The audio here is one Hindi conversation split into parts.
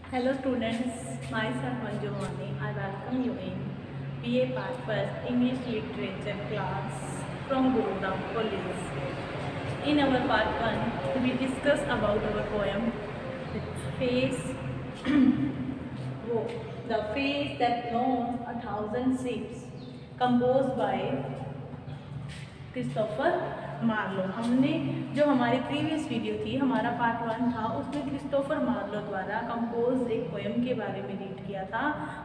Hello students, myself Manju Mani. I welcome you in BA Part 1st English Literature class from Gurugram College. In our Part 1, we discuss about our poem The Face, The Face That Knows a Thousand Ships, composed by Christopher Marlowe. हमने जो हमारी प्रीवियस वीडियो थी, हमारा पार्ट 1 था, उसमें क्रिस्टोफर मार्लो द्वारा कंपोज एक पोएम के बारे में रीड किया था,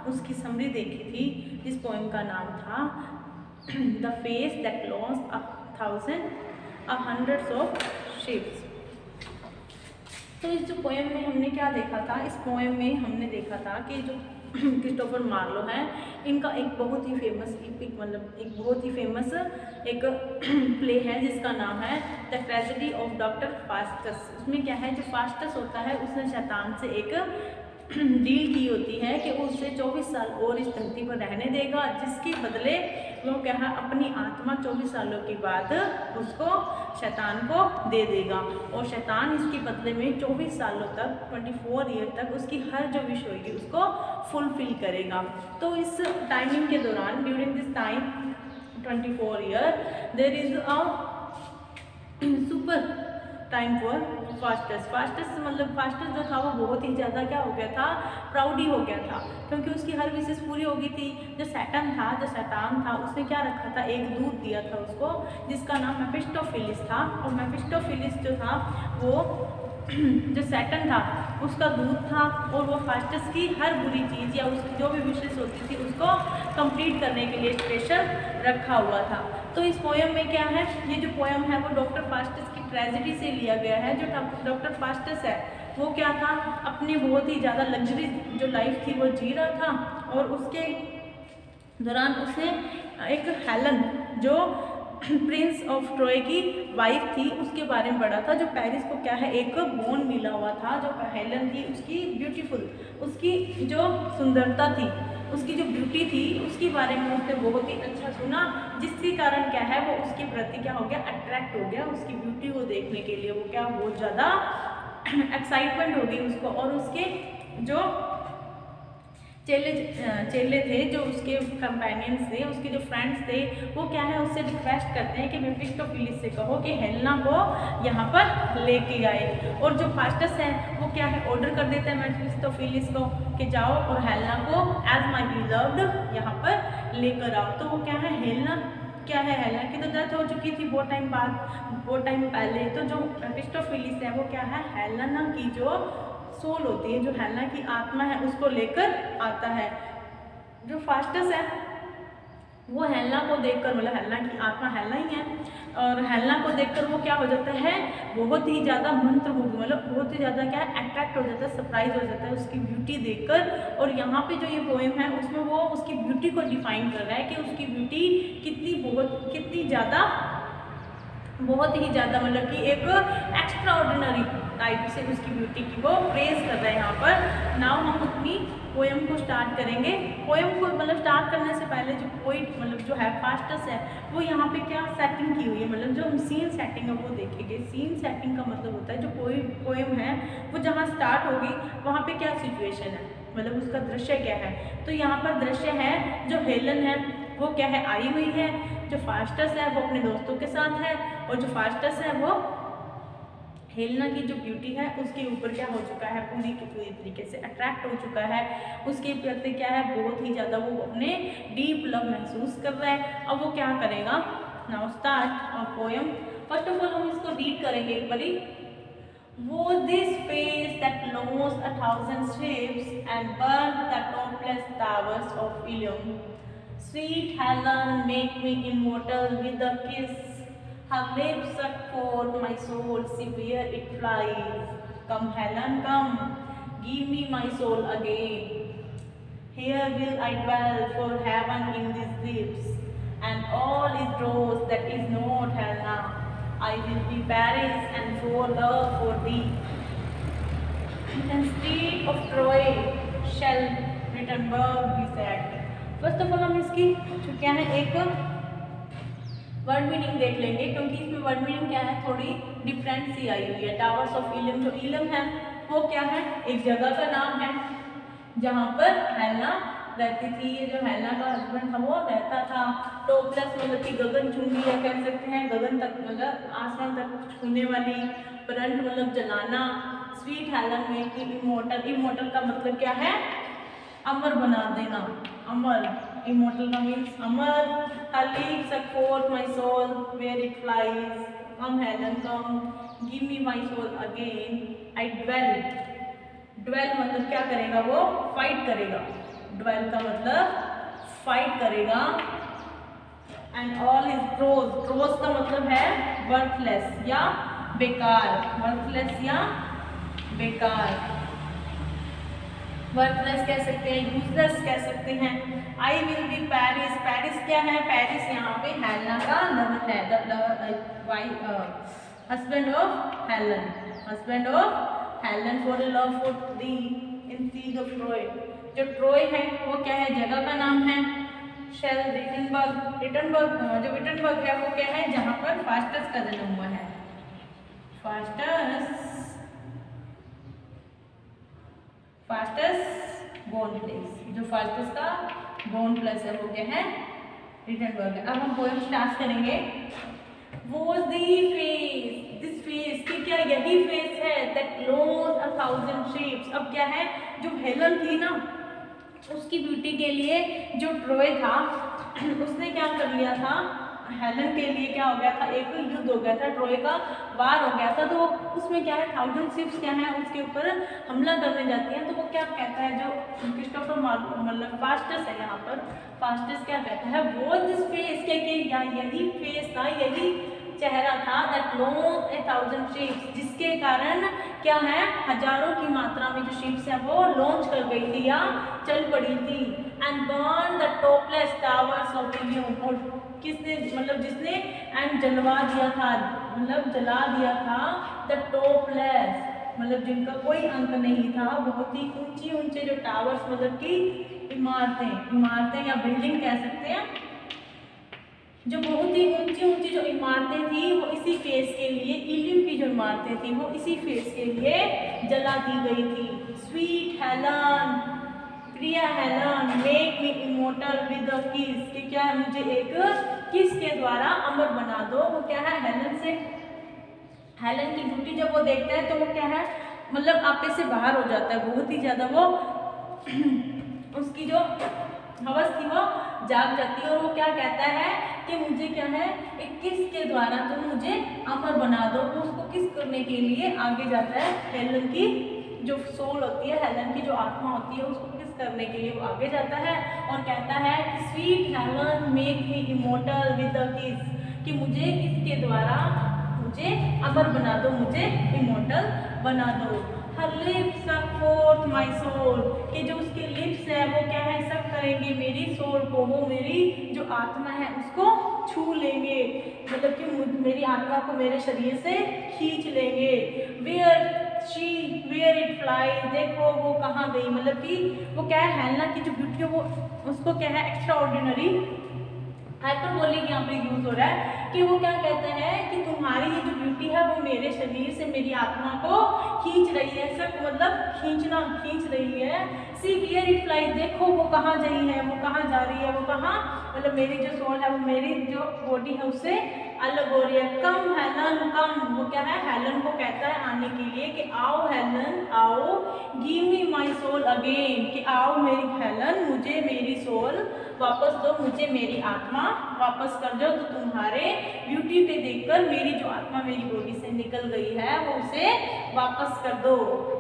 उसकी समरी देखी थी, जिस पोएम का नाम था the face that lost a hundreds of ships. तो इस जो पोएम में हमने क्या देखा था, इस पोएम में हमने देखा था कि जो क्रिस्टोफर मार्लो हैं, इनका एक बहुत ही फेमस इपिक मतलब एक बहुत ही फेमस एक प्ले है जिसका नाम है the tragedy of doctor Faustus. उसमें क्या है, जो फास्टस होता है उसने शैतान से एक डील की होती है कि वो उससे 24 साल और इस धरती पर रहने देगा, जिसके बदले वो क्या है अपनी आत्मा 24 सालों के बाद उसको शैतान को दे देगा, और शैतान इसके बदले में 24 सालों तक 24 ईयर तक उसकी हर जो विश होगी उसको फुलफिल करेगा। तो इस टाइमिंग के दौरान during this time 24 year there is a super time for Faustus मतलब फास्टस जो था वो बहुत ही ज़्यादा क्या हो गया था, प्राउडी हो गया था, क्योंकि उसकी हर विशेष पूरी हो गई थी। जो शैतान था उसने क्या रखा था, एक दूत दिया था उसको जिसका नाम मेफिस्टोफिलिस था, और मेफिस्टोफिलिस जो था वो जो सैटर्न था उसका दूत था, और वो फास्टस की हर बुरी चीज़ या उसकी जो भी विशेष होती थी उसको कंप्लीट करने के लिए स्पेशल रखा हुआ था। तो इस पोएम में क्या है, ये जो पोएम है वो डॉक्टर फास्टस की ट्रेजेडी से लिया गया है। जो डॉक्टर फास्टस है वो क्या था, अपनी बहुत ही ज़्यादा लग्जरी जो लाइफ थी वो जी रहा था, और उसके दौरान उसने एक हेलन जो प्रिंस ऑफ ट्रॉय की वाइफ थी उसके बारे में पढ़ा था, जो पेरिस को क्या है एक बोन मिला हुआ था, जो हेलन थी उसकी ब्यूटीफुल, उसकी जो सुंदरता थी, उसकी जो ब्यूटी थी उसके बारे में उसने बहुत ही अच्छा सुना, जिसके कारण क्या है वो उसके प्रति क्या हो गया, अट्रैक्ट हो गया, उसकी ब्यूटी को देखने के लिए वो क्या बहुत ज़्यादा एक्साइटमेंट हो गई उसको। और उसके जो चेले थे, जो उसके कंपेनियंस थे, उसके जो फ्रेंड्स थे, वो क्या है उससे रिक्वेस्ट करते हैं कि मेफिस्टोफिलिस से कहो कि हेलेना को यहाँ पर लेके आए, और जो फास्टस है वो क्या है ऑर्डर कर देता है मेफिस्टोफिलिस को कि जाओ और हेलेना को एज माय बिलव्ड यहाँ पर लेकर आओ। तो वो क्या है, हेलेना की तो डेथ हो चुकी थी बहुत टाइम पहले। तो जो मेफिस्टोफिलिस है वो क्या है, हेलेना की जो सोल होती है, जो हेलेना की आत्मा है उसको लेकर आता है। जो फास्टस है वो हेलेना को देखकर, मतलब हेलेना की आत्मा हेलेना ही है, और हेलेना को देखकर वो क्या हो जाता है, बहुत ही ज़्यादा मंत्रमुग्ध, मतलब बहुत ही ज़्यादा क्या है अट्रैक्ट हो जाता है, सरप्राइज हो जाता है उसकी ब्यूटी देखकर। और यहाँ पे जो ये पोएम है उसमें वो उसकी ब्यूटी को डिफाइन कर रहा है कि उसकी ब्यूटी कितनी ज़्यादा बहुत ही ज़्यादा मतलब कि एक एक्स्ट्रा ऑर्डिनरी टाइप से उसकी ब्यूटी की वो प्रेज कर रहा है यहाँ पर। नाउ हम अपनी पोएम को स्टार्ट करेंगे। पोएम को मतलब स्टार्ट करने से पहले जो पोइट मतलब जो है फास्टस है वो यहाँ पे क्या सेटिंग की हुई है, मतलब जो हम सीन सेटिंग है वो देखेंगे। सीन सेटिंग का मतलब होता है जो पोएम है वो जहाँ स्टार्ट होगी वहाँ पे क्या सिचुएशन है, मतलब उसका दृश्य क्या है। तो यहाँ पर दृश्य है जो हेलन है वो क्या है आई हुई है, जो फास्टस है वो अपने दोस्तों के साथ है, और जो फास्टस है वो हेलेना की जो ब्यूटी है उसके ऊपर क्या हो चुका है, पूरी की पूरी तरीके से अट्रैक्ट हो चुका है। उसके प्रति क्या है बहुत ही ज़्यादा वो अपने डीप लव महसूस कर रहा है। अब वो क्या करेगा, now start a poem. First of all हम इसको रीड करेंगे एक बारी। Was this face that lost 1,000 ships and burned the topless towers of Ilium? Sweet Helen, make me immortal with a kiss. Her lips suck forth my soul, see where it flies. Come Helen, come, give me my soul again. Here will I dwell for heaven in these lips, and all is rose that is not Helena. I will be Paris and for love for thee. And street of Troy shall Wittenberg be said. First of all हम इसकी जो क्या है एक वर्ड मीनिंग देख लेंगे क्योंकि इसमें वर्ड मीनिंग क्या है, थोड़ी डिफरेंट सी आई हुई है। टावर्स ऑफ इलम, जो इलम है वो क्या है, एक जगह का नाम है जहाँ पर हेलना रहती थी। ये जो हेलना का हस्बैंड था वो रहता था। टॉपलेस मतलब कि गगनचुंबी या कह सकते हैं गगन तक मतलब आसमान तक छूने वाली। ब्रंट मतलब जलाना। स्वीट हेलन में कि इमोर्टल, इमोर्टल का मतलब क्या है, अमर बना देना, अमर। इमोर्टल का means Amar. Her leaves set forth my soul where it flies. Come Helen come, give me my soul again. I dwell. Dwell मतलब क्या करेगा, वो फाइट करेगा। Dwell का मतलब फाइट करेगा। And all is dross. Dross का मतलब है worthless या बेकार। worthless या बेकार। वर्कलेस कह सकते हैं, यूजलेस कह सकते हैं। I will be Paris. Paris क्या है, पेरिस यहाँ पे हेलना का लवर है, husband of Helen, husband of Helen for love for the in seas of Troy. जो ट्रोय है वो क्या है, जगह का नाम है। शेल विटनबर्ग, विटनबर्ग जो विटनबर्ग है वो क्या है, जहाँ पर फास्टस का जन्म हुआ है। फास्टस बोर्न प्लेस, जो फास्टस का बोर्न प्लेस है वो क्या है, विटनबर्ग है। अब हम पोएम स्टार्ट करेंगे। Was the face, this face कि क्या यही फेस है, that lost 1000 ships। अब क्या है, जो हेलन थी ना उसकी ब्यूटी के लिए जो ट्रोय था उसने क्या कर लिया था, हेलन के लिए क्या हो गया था, एक युद्ध हो गया था, ट्रोय का वार हो गया था। तो उसमें क्या है, 1000 शिप्स क्या है उसके ऊपर हमला करने जाती हैं। तो वो क्या कहता है, जो क्रिस्टोफर मतलब फास्टस है यहाँ पर, फास्टस क्या कहता है, वो जिस फेस के यही फेस था, यही चेहरा था, दैट लॉन्च 1000 शिप्स, जिसके कारण क्या है, हजारों की मात्रा में जो शिप्स है वो लॉन्च कर गई थी या चल पड़ी थी। And burn the topless towers of Ilium, और किसने मतलब जिसने एंड जलवा दिया था, मतलब जला दिया था, द टॉपलेस मतलब जिनका कोई अंत नहीं था, बहुत ही ऊंची ऊंचे जो टावर्स मतलब कि इमारतें या बिल्डिंग कह सकते हैं, जो बहुत ही ऊंची ऊंची जो इमारतें थी वो इसी फेस के लिए, इलियम की जो इमारतें थी वो इसी फेस के लिए जला दी गई थी। Sweet Helen, Priya Helen, make me immortal with a किस, कि क्या है, मुझे एक किस के द्वारा अमर बना दो। वो क्या है, हेलन से, हेलन की ब्यूटी जब वो देखता है तो वो क्या है, मतलब आपे से बाहर हो जाता है, बहुत ही ज़्यादा वो उसकी जो हवस थी वो जाग जाती है। और वो क्या कहता है कि मुझे क्या है, एक किस के द्वारा तुम मुझे अमर बना दो। वो उसको किस करने के लिए आगे जाता है, हेलन की जो सोल होती है, हेलन की जो आत्मा होती है, उसको किस करने के लिए वो आगे जाता है और कहता है कि sweet Helen make me immortal with a किस, कि मुझे किसके द्वारा मुझे अमर बना दो, मुझे इमोर्टल बना दो। हर लिप्स सक फोर्थ माय सोल, कि जो उसके लिप्स है वो क्या है, सब करेंगे मेरी सोल को, वो मेरी जो आत्मा है उसको छू लेंगे, मतलब कि मेरी आत्मा को मेरे शरीर से खींच लेंगे। वेयर इट फ्लाई, देखो वो कहाँ गई, मतलब कि वो क्या है, हेलना की जो ब्यूटी है वो उसको क्या है, एक्स्ट्रा ऑर्डिनरी हाइपरबोलिक यहाँ पे यूज हो रहा है, कि वो क्या कहते हैं कि तुम्हारी ये जो ब्यूटी है वो मेरे शरीर से मेरी आत्मा को खींच रही है, सब मतलब खींच रही है। सी वेयर इट फ्लाइज, देखो वो कहाँ गई है, वो कहाँ जा रही है, वो कहाँ, मतलब मेरी जो सोल है वो मेरी जो बॉडी है उससे अलग हो रही है। कम हेलन कम, वो क्या है, हेलन को कहता है आने के लिए कि आओ हेलन आओ, give me my soul again, कि आओ मेरी हेलन मुझे मेरी सोल वापस दो, मुझे मेरी आत्मा वापस कर दो। तो तुम्हारे ब्यूटी पे देखकर मेरी जो आत्मा मेरी बॉडी से निकल गई है वो उसे वापस कर दो।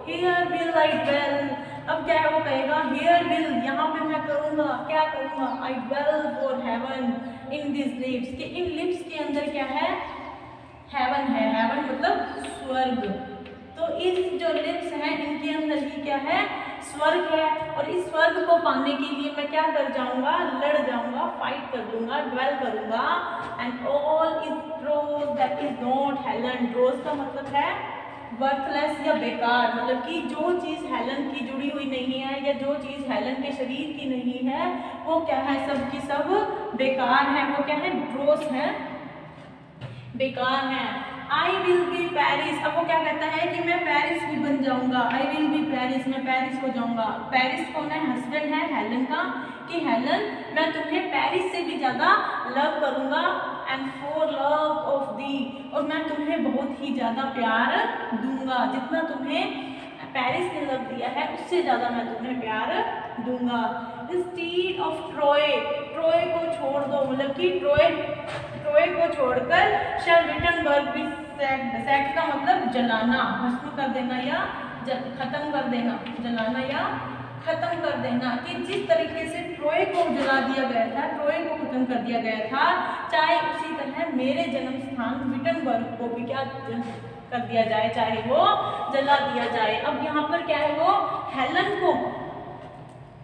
हियर विल आई ड्वेल, अब क्या है वो कहेगा, हियर विल, यहाँ पे मैं करूँगा, क्या करूँगा, I dwell for heaven in this lips, कि इन लिप्स के अंदर क्या है, हेवन है, हेवन मतलब स्वर्ग। तो इस जो लिप्स हैं इनके अंदर ही क्या है, स्वर्ग है। और इस स्वर्ग को पाने के लिए मैं क्या कर जाऊंगा, लड़ जाऊंगा, फाइट कर लूंगा, ड्वेल करूंगा। And all is ड्रोस that is not Helen, ड्रोस का मतलब है वर्थलेस या बेकार, मतलब कि जो चीज़ हेलन की जुड़ी हुई नहीं है या जो चीज़ हेलन के शरीर की नहीं है वो क्या है, सब की सब बेकार है, वो क्या है, ड्रोस है। बेकार हैं। आई विल बी पेरिस, अब वो क्या कहता है कि मैं पेरिस भी बन जाऊंगा। आई विल बी पेरिस, मैं पेरिस हो जाऊंगा। पेरिस कौन है? हस्बैंड है हेलन का, कि हेलन मैं तुम्हें पेरिस से भी ज़्यादा लव करूंगा। And for love of the, और मैं तुम्हें बहुत ही ज़्यादा प्यार दूंगा। जितना तुम्हें पेरिस ने लव दिया है उससे ज़्यादा मैं तुम्हें प्यार दूंगा। इंस्टीड ऑफ ट्रोय, ट्रोय को छोड़ दो, मतलब कि ट्रोय को छोड़कर शैल विटनबर्ग बी सैक्ड। सैक्ड का मतलब जलाना, भस्म कर देना या खत्म कर देना, जलाना या खत्म कर देना। कि जिस तरीके से ट्रोय को जला दिया गया था, ट्रोय को खत्म कर दिया गया था, चाहे उसी तरह मेरे जन्म स्थान विटनबर्ग को भी क्या कर दिया जाए, चाहे वो जला दिया जाए। अब यहाँ पर क्या है, वो हेलन को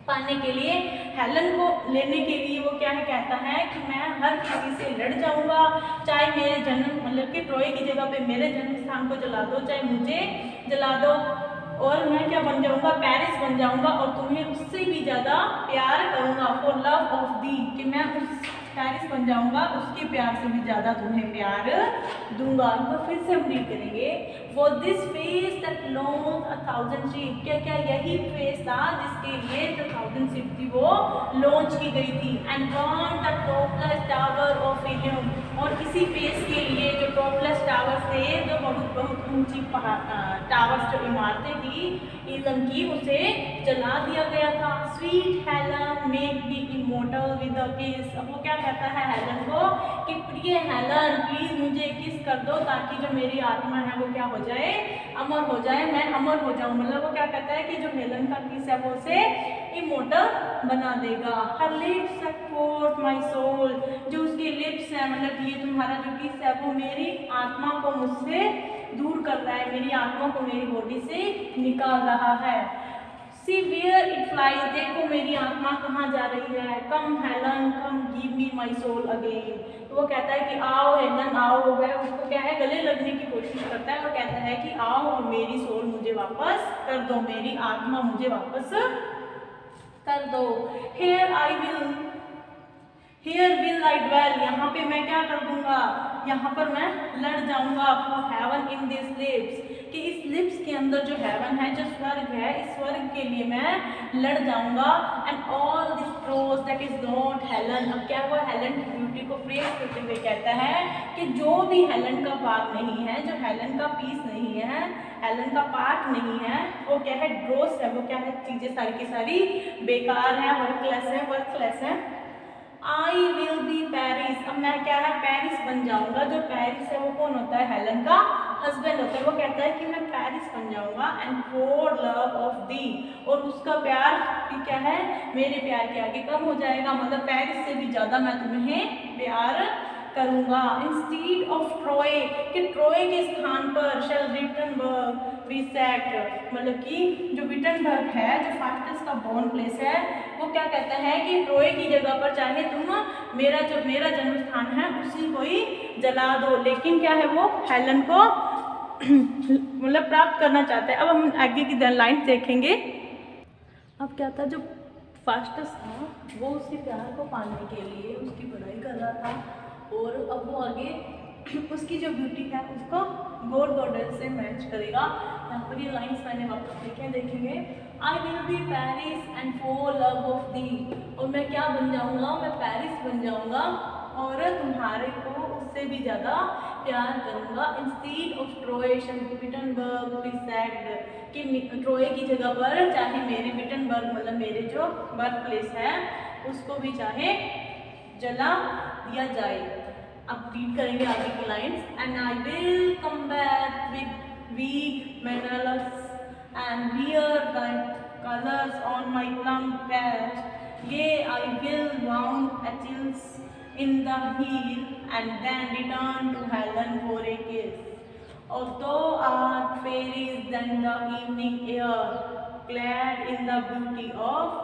पाने के लिए, हेलन को लेने के लिए वो क्या है, कहता है कि मैं हर किसी से लड़ जाऊंगा, चाहे मेरे जन्म मतलब कि ट्रोय की जगह पे मेरे जन्म स्थान को जला दो, चाहे मुझे जला दो, और मैं क्या बन जाऊंगा, पेरिस बन जाऊंगा, और तुम्हें उससे भी ज़्यादा प्यार करूंगा। फॉर लव ऑफ दी, कि मैं उस पेरिस बन जाऊंगा, उसके प्यार से भी ज़्यादा तुम्हें प्यार दूंगा। तो फिर से हम रीड करेंगे। For this face that launched 1000 sheep, क्या क्या यही फेस था जिसके लिए जो 1000 शीप थी वो लॉन्च की गई थी। And burn the topless tower of Ilium, और इसी फेस के लिए जो टॉपलेस टावर थे, जो बहुत ऊंची टावर्स जो इमारतें थी इलम की, उसे जला दिया गया था। Sweet Helen make be immortal with a किस, अब वो क्या कहता है हेलन को कि प्रिय हेलन प्लीज मुझे किस कर दो, ताकि जो मेरी आत्मा है वो क्या हो जाए, अमर हो जाए, मैं अमर हो जाऊं। मतलब वो क्या कहता है कि जो हेलन का किस है वो उसे इमोर्टल बना देगा। Her lips set forth my soul, जो उसकी लिप्स है, मतलब ये तुम्हारा जो किस है वो मेरी आत्मा को मुझसे दूर कर रहा है, मेरी आत्मा को मेरी बॉडी से निकाल रहा है। See where it flies, देखो मेरी आत्मा कहाँ जा रही है। Come Helen, come give me my soul again, तो वो कहता है कि आओ हेलन आओ, वह उसको क्या है गले लगने की कोशिश करता है और कहता है कि आओ और मेरी सोल मुझे वापस कर दो, मेरी आत्मा मुझे वापस कर दो। Here will I dwell, यहाँ पे मैं क्या कर दूंगा, यहाँ पर मैं लड़ जाऊंगा। For heaven in these lips, कि इस लिप्स के अंदर जो हेवन है, जो स्वर्ग है, इस स्वर्ग के लिए मैं लड़ जाऊंगा। And all this prose that is not Helen, अब क्या हुआ, हेलन की ब्यूटी को प्रेज करते हुए कहता है कि जो भी हेलन का भाग नहीं है, जो हेलन का पीस नहीं है, हेलन का पार्ट नहीं है, वो क्या है, ड्रोस है, वो क्या है, चीजें सारी की सारी बेकार है, वर्कलेस है। आई विल बी पेरिस, अब मैं क्या है, पेरिस बन जाऊंगा। जो पेरिस है वो कौन होता है, हेलन का हस्बैंड होता है। वो कहता है कि मैं पेरिस बन जाऊंगा। And for love of the, और उसका प्यार भी क्या है, मेरे प्यार के आगे कम हो जाएगा, मतलब पेरिस से भी ज्यादा मैं तुम्हें प्यार करूंगा। इंस्टीड ऑफ ट्रोय, कि ट्रोय के स्थान पर शैल विटनबर्ग बी सेट, मतलब कि जो विटनबर्ग है, जो फास्टस का बॉर्न प्लेस है, वो क्या कहता है कि ट्रोय की जगह पर चाहे तुम मेरा जन्म स्थान है उसी को ही जला दो। लेकिन क्या है, वो हेलन को मतलब प्राप्त करना चाहता है। अब हम आगे की लाइन देखेंगे। अब क्या था, जो फास्टस था वो उसके प्यार को पाने के लिए उसकी बढ़ाई कर रहा था, और अब वो आगे उसकी जो ब्यूटी है उसको गॉडेस से मैच करेगा। यहाँ पर ये लाइन्स मैंने वापस देखेंगे। I will be Paris and for love of the, और मैं क्या बन जाऊँगा, मैं पेरिस बन जाऊँगा और तुम्हारे को उससे भी ज़्यादा प्यार करूँगा। Instead of Troy Wittenberg be set, कि ट्रोय की जगह पर चाहे मेरे विटनबर्ग मतलब मेरे जो बर्थ प्लेस है उसको भी चाहे जला दिया जाए। अब रीड करेंगे आगे की lines. And I will combat with weak Menelaus and wear the colours on my plume patch, yea I will wound Achilles in the heel and then return to Helen for a kiss. Although art fairies than the evening air, clad in the beauty of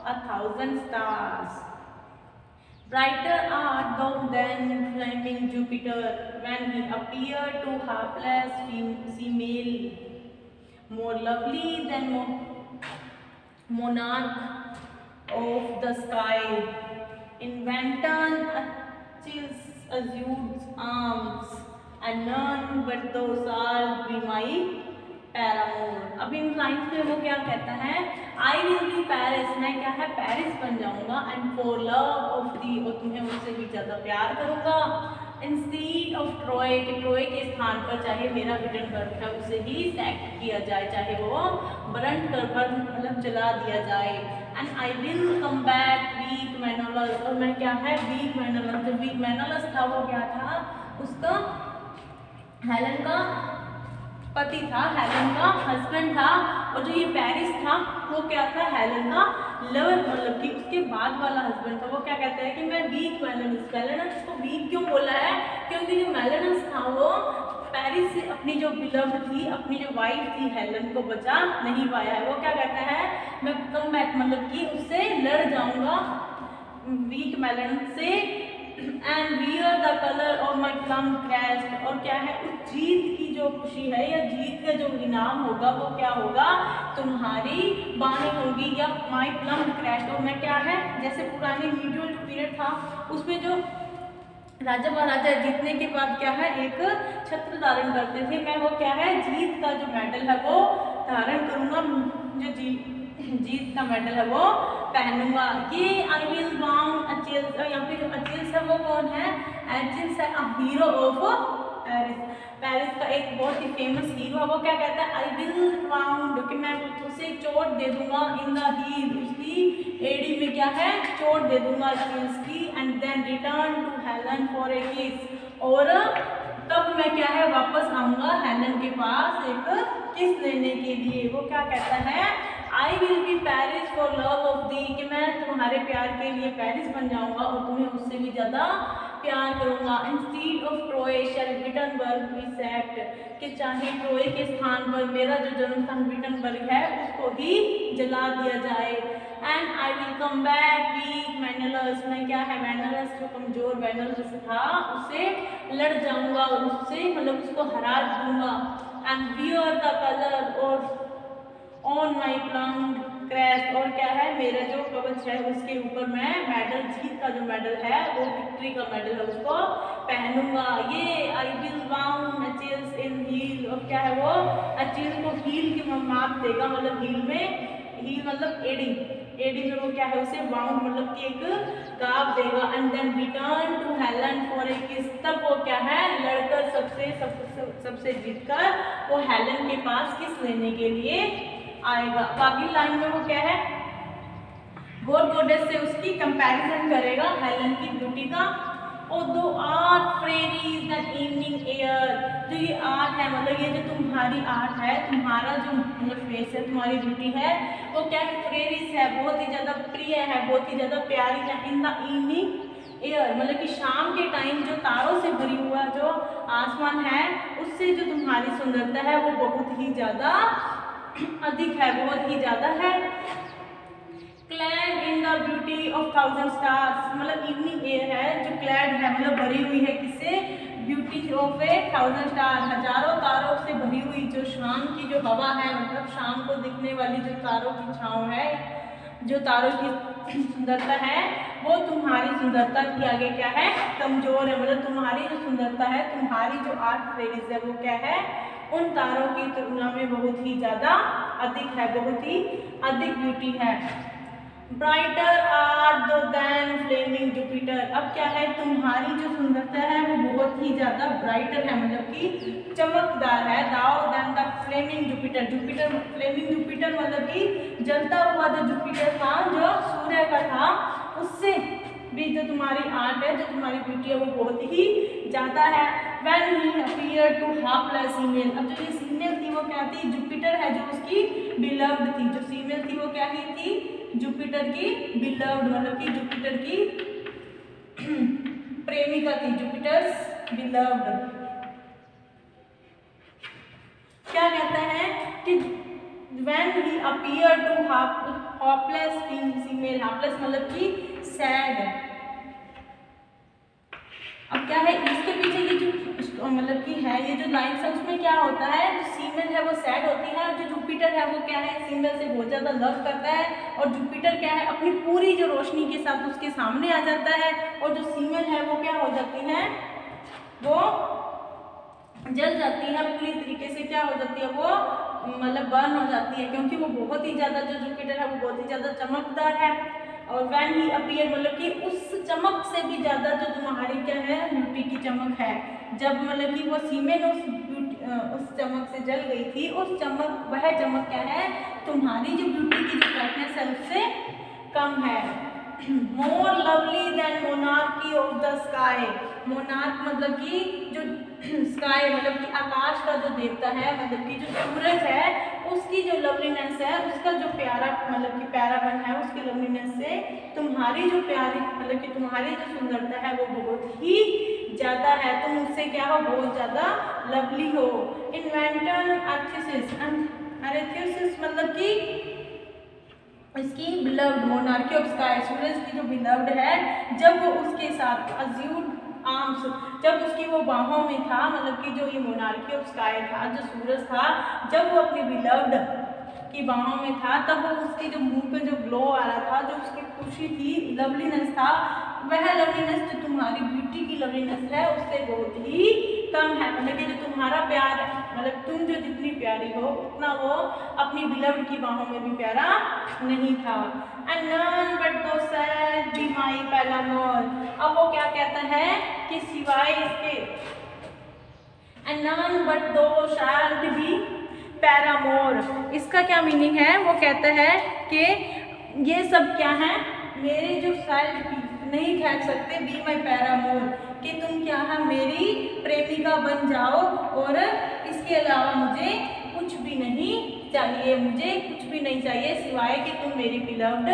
1,000 stars. Brighter art thou than flaming Jupiter when he appeared to hapless female, more lovely than monarch of the sky. In wanton Achilles' azure arms, and none but thou shalt be my paramour. अब इन लाइन्स में वो क्या कहता है, आई विल बी पेरिस, मैं क्या है पेरिस बन जाऊंगा, and for love of the, और तुम्हें मुझसे भी ज्यादा प्यार करूंगा, इंस्टीड ऑफ ट्रॉय, कि ट्रॉय के स्थान पर चाहे मेरा विटनबर्ग है उसे ही सैक किया जाए, चाहे वो बर्न कर मतलब जला दिया जाए। And I will combat weak Menelaus, और मैं क्या है वीक मेनोलस, जो वीक मेनोलस था वो क्या था, उसका हेलन का पति था, हेलन का हस्बैंड था, और जो ये पेरिस था वो क्या था, हेलन का लवर, मतलब कि उसके बाद वाला हस्बैंड था। वो क्या कहता है कि मैं वीक मेलेनस को वीक क्यों बोला है, क्योंकि जो मेलेनस था वो पेरिस से अपनी जो बिलव्ड थी, अपनी जो वाइफ थी हेलन को बचा नहीं पाया है। वो क्या कहता है, मैं कम बैक मतलब कि उससे लड़ जाऊंगा वीक मेलेनस से, and wear the colour of my plum crest, और क्या है उस जीत की जो खुशी है या जीत का जो इनाम होगा वो क्या होगा, तुम्हारी बाहें होगी, या माई प्लम क्रेस्ट। और मैं क्या है, जैसे पुराने मीडियल पीरियड था उसमें जो राजा महाराजा जीतने के बाद क्या है एक छत्र धारण करते थे, मैं वो क्या है जीत का जो मेडल है वो धारण करूंगा, जो जीत का मेडल है वो पहनूंगा। ये आई विल बाउंड अचिल्स, और यहाँ पे जो अचिल्स है वो कौन है, अचिल्स है हीरो ऑफ पेरिस, पेरिस का एक बहुत ही फेमस हीरो है। वो क्या कहता है, आई विल बाउंड, कि मैं उसे चोट दे दूंगा, इन द हील, उसकी एड़ी में क्या है चोट दे दूंगा अचिल्स की, and then return to Helen for a kiss, और तब मैं क्या है वापस आऊंगा हेलन के पास एक किस लेने के लिए। वो क्या कहता है, I will be Paris for love of the, कि मैं तुम्हारे प्यार के लिए पेरिस बन जाऊंगा और तुम्हें उससे भी ज़्यादा प्यार करूंगा। Instead of Troy shall Wittenberg be sacked, कि चाहे ट्रॉय के स्थान पर मेरा जो जन्म स्थान विटनबर्ग है उसको ही जला दिया जाए। And I will combat weak Menelaus, मैं क्या है मेनोलस जो कमजोर मेनोलस था उससे लड़ जाऊंगा और उससे मतलब उसको हरा दूंगा। एंड वियर द कलर और ऑन माई प्लम क्रेस्ट, और क्या है मेरा जो कवच है उसके ऊपर मैं मेडल, जीत का जो मेडल है वो विक्ट्री का मेडल है उसको पहनूंगा। Yea I will wound Achilles in heel, और क्या है वो अचिल्स को हील की माप देगा, मतलब हील में, हील मतलब एडी, एडी में वो क्या है उसे बाउंड मतलब कि एक गाव देगा। And then return to Helen for a kiss, तब वो क्या है लड़कर सबसे जीतकर वो हेलन के पास किस लेने के लिए आएगा। बाकी लाइन में वो क्या है गॉड गॉडेस से उसकी कंपैरिजन करेगा हेलन की ब्यूटी का। और दो आर्ट फ्रेरीज दैट इवनिंग एयर, जो ये आर्ट है मतलब ये जो तुम्हारी आर्ट है, तुम्हारा जो मतलब फेस है, तुम्हारी ब्यूटी है वो क्या है फ्रेरीज है, बहुत ही ज़्यादा प्रिय है, बहुत ही ज़्यादा प्यारी है। इन द इवनिंग एयर मतलब कि शाम के टाइम जो तारों से भरी हुआ जो आसमान है उससे जो तुम्हारी सुंदरता है वो बहुत ही ज़्यादा अधिक है, बहुत ही ज़्यादा है। Clad in the beauty of thousand stars, मतलब इवनिंग एयर है जो क्लैड है मतलब भरी हुई है किससे, beauty of A thousand star, हजारों तारों से भरी हुई जो शाम की जो हवा है, मतलब शाम को दिखने वाली जो तारों की छाँव है, जो तारों की सुंदरता है वो तुम्हारी सुंदरता के आगे क्या है कमजोर है। मतलब तुम्हारी जो सुंदरता है, तुम्हारी जो आर्ट फ्रेरीज है वो क्या है उन तारों की तुलना में बहुत ही ज़्यादा अधिक है, बहुत ही अधिक ब्यूटी है। ब्राइटर आर दो दैन फ्लेमिंग जुपिटर, अब क्या है तुम्हारी जो सुंदरता है वो बहुत ही ज़्यादा ब्राइटर है मतलब कि चमकदार है, thou than the flaming Jupiter, Jupiter flaming Jupiter मतलब कि जलता हुआ जो जुपिटर था जो सूर्य का था उससे भी जो तुम्हारी आर्ट है, जो तुम्हारी ब्यूटी है वो बहुत ही ज़्यादा है। When he appeared to hapless female, अब जो ये फीमेल थी वो क्या थी, जुपिटर है जो उसकी बिलव्ड थी, जो फीमेल थी वो क्या ही थी जुपिटर की बिलव्ड मतलब कि जुपिटर की प्रेमिका थी, जुपिटर्स बिलव्ड। क्या कहते हैं कि when he appeared to hapless female, hapless मतलब कि सैड। अब क्या है इसके पीछे ये जो मतलब कि है ये जो लाइन्स है उसमें क्या होता है, जो फीमेल है वो सैड होती है और जो जुपिटर है वो क्या है फीमेल से बहुत ज़्यादा लव करता है, और जुपिटर क्या है अपनी पूरी जो रोशनी के साथ उसके सामने आ जाता है, और जो फीमेल है वो क्या हो जाती है वो जल जाती है पूरी तरीके से, क्या हो जाती है वो, मतलब बर्न हो जाती है, क्योंकि वो बहुत ही ज़्यादा, जो जुपिटर है वो बहुत ही ज़्यादा चमकदार है। और व्हेन ही अपीयर, मतलब कि उस चमक से भी ज़्यादा जो तुम्हारी क्या है ब्यूटी की चमक है, जब मतलब कि वो सीमेन उस चमक से जल गई थी, उस चमक, वह चमक क्या है, तुम्हारी जो ब्यूटी की जो ब्राइटनेस है उससे कम है। More lovely than monarchy of the sky. Monarch मतलब कि जो स्काई मतलब कि आकाश का जो देवता है, मतलब कि जो सूरज है, उसकी जो लवलीनेस है, उसका जो प्यारा मतलब कि प्यारापन है, उसकी लवलीनेस से तुम्हारी जो प्यारी मतलब कि तुम्हारी जो सुंदरता है वो बहुत ही ज़्यादा है, तुम उससे क्या हो, बहुत ज़्यादा लवली हो। इन्वेंटर एरेथ्यूसिस मतलब कि इसकी बिलव्ड मोनार्की ऑफ स्काई, सूरज की जो बिलव्ड है, जब वो उसके साथ अज्यूड आर्म्स, जब उसकी वो बाहों में था, मतलब कि जो ये मोनार्की ऑफ स्काई था, जो सूरज था, जब वो अपनी बिलव्ड की बाहों में था, तब वो उसके जो मुंह पे जो ग्लो आ रहा था, जो उसकी खुशी थी, लवलीनेस था, वह लवलीनेस जो तुम्हारी ब्यूटी की लवलीनेस है उससे बहुत ही कम है। मतलब कि जो तुम्हारा प्यार, मतलब तुम जो जितनी प्यारी हो उतना वो अपनी बिलव्ड की बाहों में भी प्यारा नहीं था। एंड नन बट दो सेड बी माई पैरामोर। अब वो क्या कहता है कि सिवाय इसके, एंड नन बट दो शैल बी पैरामोर, इसका क्या मीनिंग है, वो कहता है कि ये सब क्या है, मेरे जो सेल्फ नहीं कह सकते, बी माई पैरामोर, कि तुम क्या है मेरी प्रेमिका बन जाओ, और इसके अलावा मुझे कुछ भी नहीं चाहिए, मुझे कुछ भी नहीं चाहिए सिवाय कि तुम मेरी बिलव्ड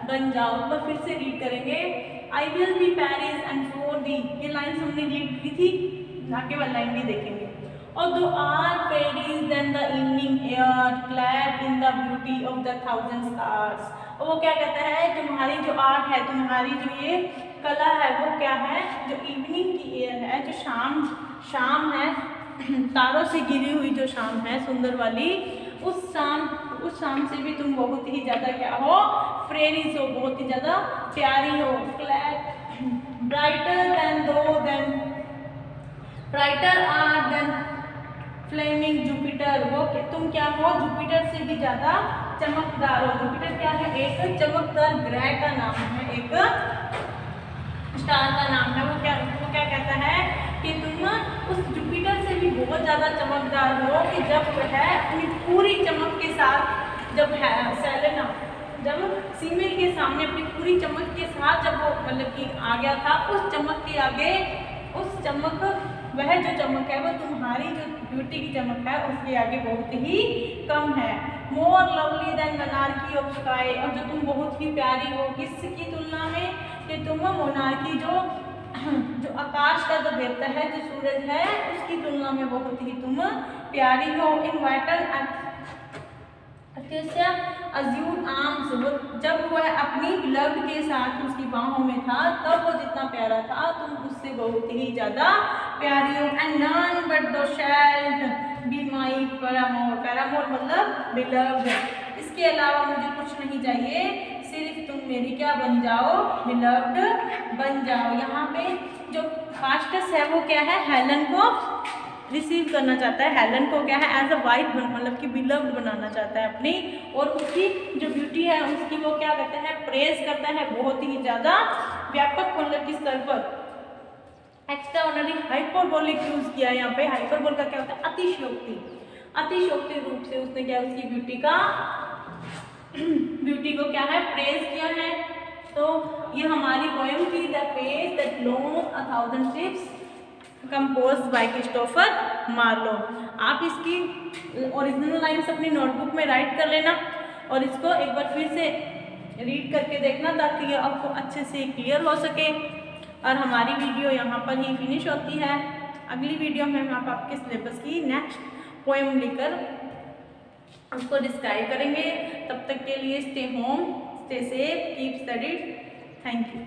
बन जाओ। तो फिर से रीड करेंगे, I will be Paris and for the, ये लाइन हमने रीड की थी, आगे वाली लाइन भी देखेंगे। और thou art fairer than the evening air clad in the beauty of the thousand stars. और वो क्या कहता है, तुम्हारी जो आर्ट है, तुम्हारी जो ये कला है, वो क्या है, जो इवनिंग की एयर है, जो शाम है, तारों से घिरी हुई जो शाम है सुंदर वाली, उस शाम से भी तुम बहुत ही ज़्यादा क्या हो, फ्रेरीज हो, बहुत ही ज़्यादा प्यारी हो। Brighter art than flaming Jupiter, वो तुम क्या हो, जुपिटर से भी ज़्यादा चमकदार हो। जुपिटर क्या है, एक चमकदार ग्रह का नाम है, एक स्टार का नाम है। वो क्या कहता है कि तुम उस जुपिटर से भी बहुत ज़्यादा चमकदार हो, कि जब वह अपनी पूरी चमक के साथ, जब है सेलेना, जब फीमेल के सामने अपनी पूरी चमक के साथ जब वो मतलब कि आ गया था, उस चमक के आगे, उस चमक, वह जो चमक है वो तुम्हारी जो ब्यूटी की चमक है उसके आगे बहुत ही कम है। More lovely than monarchy of sky, और जो तुम बहुत ही प्यारी हो, किसकी तुलना में, कि तुम मोनार्की जो आकाश का जो देवता है, जो सूरज है, उसकी तुलना में बहुत ही तुम प्यारी हो। इन्वाइटल अज्यूड आर्म्स, वो जब वह अपनी बिलव्ड के साथ उसकी बाहों में था, तब वो जितना प्यारा था, तुम उससे बहुत ही ज़्यादा प्यारी हो। एंड नन बट दो shall be my paramour, paramour मतलब बिलव्ड, इसके अलावा मुझे कुछ नहीं चाहिए, सिर्फ तुम मेरी क्या बन जाओ, बिलव्ड बन जाओ। यहाँ पे जो फास्टेस्ट है वो क्या है, हेलन को रिसीव करना चाहता है, हेलन को क्या है एज अ वाइफ मतलब कि बिलव्ड बनाना चाहता है अपनी, और उसकी जो ब्यूटी है उसकी वो क्या करता है, प्रेज करता है बहुत ही ज़्यादा व्यापक मतलब कि स्तर पर। एक्स्ट्राऑर्डिनरी हाइपरबोलिक यूज किया है यहाँ पे। हाइपरबोल का क्या होता है, अतिशयोक्ति, अतिशयोक्ति रूप से उसने क्या उसकी ब्यूटी को क्या है प्रेज किया है। तो ये हमारी पोएम थी the face that launched 1000 ships composed by Christopher Marlowe. आप इसकी ओरिजिनल लाइन्स अपनी नोटबुक में राइट कर लेना और इसको एक बार फिर से रीड करके देखना ताकि ये आपको अच्छे से क्लियर हो सके। और हमारी वीडियो यहाँ पर ही फिनिश होती है। अगली वीडियो में हम आपके सिलेबस की नेक्स्ट पोएम लेकर उसको डिस्क्राइब करेंगे। तब तक के लिए stay home, stay safe, keep studied. Thank you.